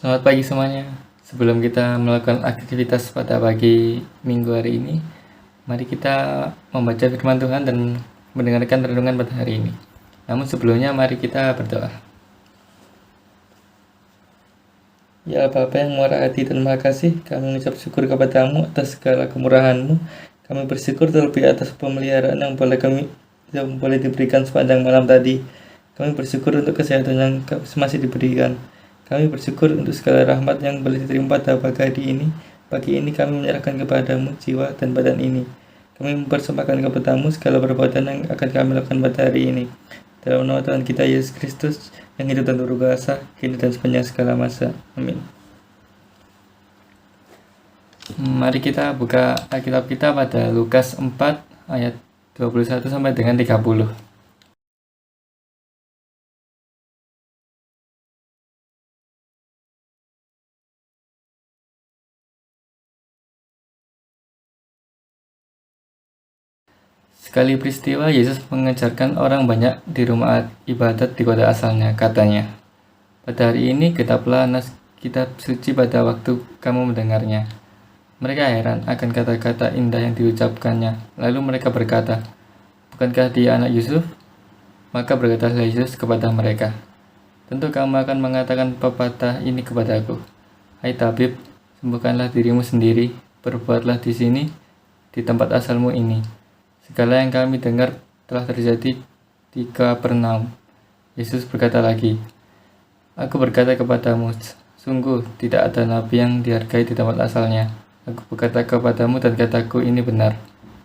Selamat pagi semuanya. Sebelum kita melakukan aktivitas pada pagi minggu hari ini, mari kita membaca firman Tuhan dan mendengarkan renungan pada hari ini. Namun sebelumnya mari kita berdoa. Ya Bapa yang murah hati dan maha kasih, kami mengucap syukur kepadamu atas segala kemurahan-Mu. Kami bersyukur terlebih atas pemeliharaan yang boleh diberikan sepanjang malam tadi. Kami bersyukur untuk kesehatan yang masih diberikan. Kami bersyukur untuk segala rahmat yang boleh diterima pada pagi ini. Pagi ini kami menyerahkan kepadamu jiwa dan badan ini. Kami mempersembahkan kepadamu segala perbuatan yang akan kami lakukan pada hari ini. Dalam nama Tuhan kita Yesus Kristus yang hidup dan berkuasa, kini dan sepanjang segala masa. Amin. Mari kita buka Alkitab kita pada Lukas 4 ayat 21 sampai dengan 30. Sekali peristiwa, Yesus mengajarkan orang banyak di rumah ibadat di kota asalnya. Katanya, pada hari ini genaplah nas kitab suci pada waktu kamu mendengarnya. Mereka heran akan kata-kata indah yang diucapkannya. Lalu mereka berkata, bukankah dia anak Yusuf? Maka berkatalah Yesus kepada mereka, tentu kamu akan mengatakan pepatah ini kepadaku. Hai tabib, sembuhkanlah dirimu sendiri, berbuatlah di sini, di tempat asalmu ini. Segala yang kami dengar telah terjadi di Kapernaum. Yesus berkata lagi, aku berkata kepadamu, sungguh tidak ada nabi yang dihargai di tempat asalnya. Aku berkata kepadamu dan kataku ini benar.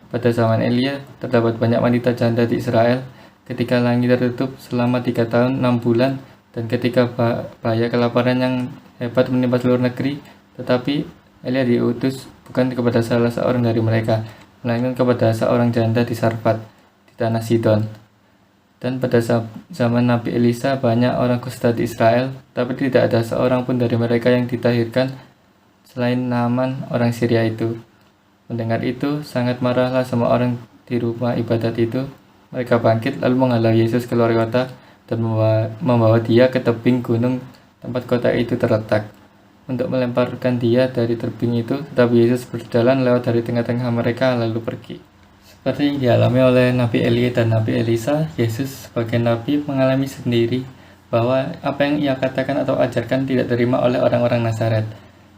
Pada zaman Elia, terdapat banyak wanita janda di Israel, ketika langit tertutup selama 3 tahun 6 bulan, dan ketika bahaya kelaparan yang hebat menimpa seluruh negeri, tetapi Elia diutus bukan kepada salah seorang dari mereka, melainkan kepada seorang janda di Sarfat, di tanah Sidon. Dan pada zaman Nabi Elisa banyak orang kusta di Israel, tapi tidak ada seorang pun dari mereka yang ditahirkan selain Naaman orang Syria itu. Mendengar itu, sangat marahlah semua orang di rumah ibadat itu. Mereka bangkit lalu menghalau Yesus keluar kota dan membawa dia ke tebing gunung tempat kota itu terletak, untuk melemparkan dia dari tebing itu, tetapi Yesus berjalan lewat dari tengah-tengah mereka lalu pergi. Seperti yang dialami oleh Nabi Elia dan Nabi Elisa, Yesus sebagai Nabi mengalami sendiri bahwa apa yang ia katakan atau ajarkan tidak diterima oleh orang-orang Nazaret,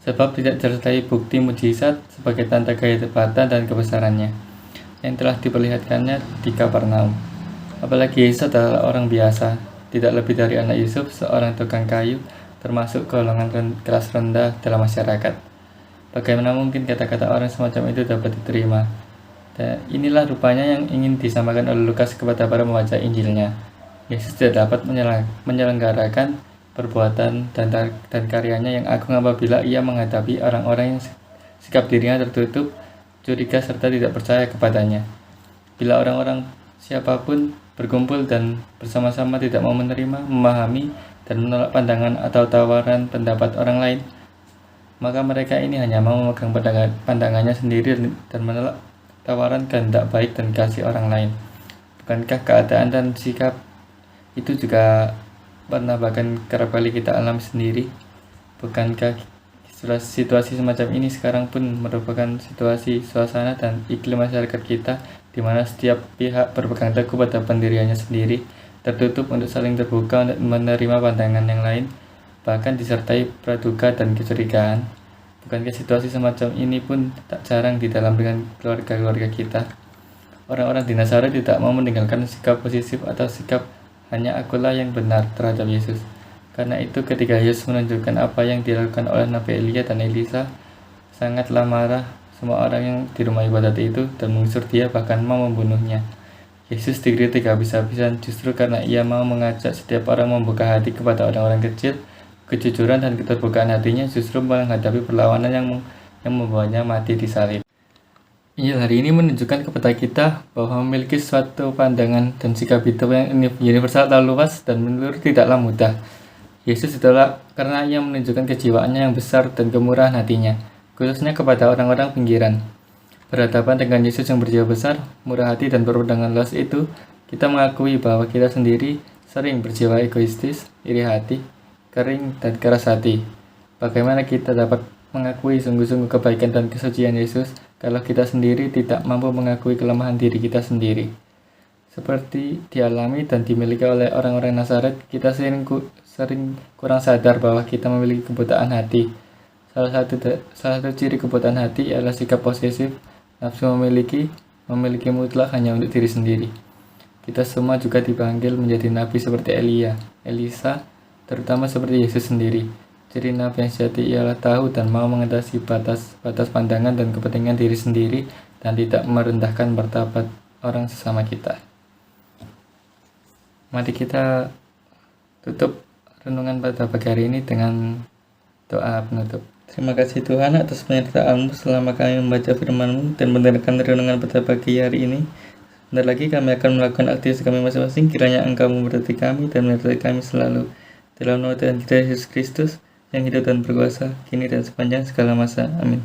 sebab tidak disertai bukti mujizat sebagai tanda kehebatan dan kebesarannya yang telah diperlihatkannya di Kapernaum. Apalagi Yesus adalah orang biasa, tidak lebih dari anak Yusuf, seorang tukang kayu, termasuk golongan kelas rendah dalam masyarakat. Bagaimana mungkin kata-kata orang semacam itu dapat diterima? Dan inilah rupanya yang ingin disampaikan oleh Lukas kepada para pembaca Injilnya. Yesus tidak dapat menyelenggarakan perbuatan dan karyanya yang agung apabila ia menghadapi orang-orang yang sikap dirinya tertutup, curiga serta tidak percaya kepadanya. Bila orang-orang siapapun berkumpul dan bersama-sama tidak mau menerima, memahami, dan menolak pandangan atau tawaran pendapat orang lain, maka mereka ini hanya mau memegang pandangannya sendiri dan menolak tawaran kehendak baik dan kasih orang lain. Bukankah keadaan dan sikap itu juga pernah bahkan kerap kali kita alami sendiri? Bukankah situasi semacam ini sekarang pun merupakan situasi, suasana, dan iklim masyarakat kita di mana setiap pihak berpegang teguh pada pendiriannya sendiri, tertutup untuk saling terbuka untuk menerima pandangan yang lain, bahkan disertai praduga dan kecurigaan? Bukankah situasi semacam ini pun tak jarang di dalam dengan keluarga-keluarga kita? Orang-orang di Nazaret tidak mau meninggalkan sikap posesif atau sikap hanya akulah yang benar terhadap Yesus. Karena itu ketika Yesus menunjukkan apa yang dilakukan oleh Nabi Elia dan Elisa, sangatlah marah semua orang yang di rumah ibadat itu dan mengusir dia, bahkan mau membunuhnya. Yesus dikritik habis-habisan justru karena ia mau mengajak setiap orang membuka hati kepada orang-orang kecil. Kejujuran dan keterbukaan hatinya justru menghadapi perlawanan yang membawanya mati di salib. Injil hari ini menunjukkan kepada kita bahwa memiliki suatu pandangan dan sikap hidup yang universal atau luas dan menurut tidaklah mudah. Yesus itulah karena ia menunjukkan kejiwaannya yang besar dan kemurahan hatinya, khususnya kepada orang-orang pinggiran. Berhadapan dengan Yesus yang berjiwa besar, murah hati, dan berpandangan luas itu, kita mengakui bahwa kita sendiri sering berjiwa egoistis, iri hati, kering, dan keras hati. Bagaimana kita dapat mengakui sungguh-sungguh kebaikan dan kesucian Yesus kalau kita sendiri tidak mampu mengakui kelemahan diri kita sendiri? Seperti dialami dan dimiliki oleh orang-orang Nazaret, kita sering kurang sadar bahwa kita memiliki kebutaan hati. Salah satu ciri kebutaan hati adalah sikap posesif, nafsu memiliki mutlak hanya untuk diri sendiri. Kita semua juga dipanggil menjadi nabi seperti Elisa, terutama seperti Yesus sendiri. Ciri nabi yang sejati ialah tahu dan mau mengatasi batas pandangan dan kepentingan diri sendiri dan tidak merendahkan martabat orang sesama kita. Mari kita tutup renungan pada pagi hari ini dengan doa penutup. Terima kasih Tuhan atas penyertaan-Mu selama kami membaca firman-Mu dan mendengarkan renungan pada pagi hari ini. Sebentar lagi kami akan melakukan aktivitas kami masing-masing. Kiranya Engkau memberkati kami dan menyertai kami selalu. Dalam nama Tuhan kita Yesus Kristus yang hidup dan berkuasa, kini dan sepanjang segala masa. Amin.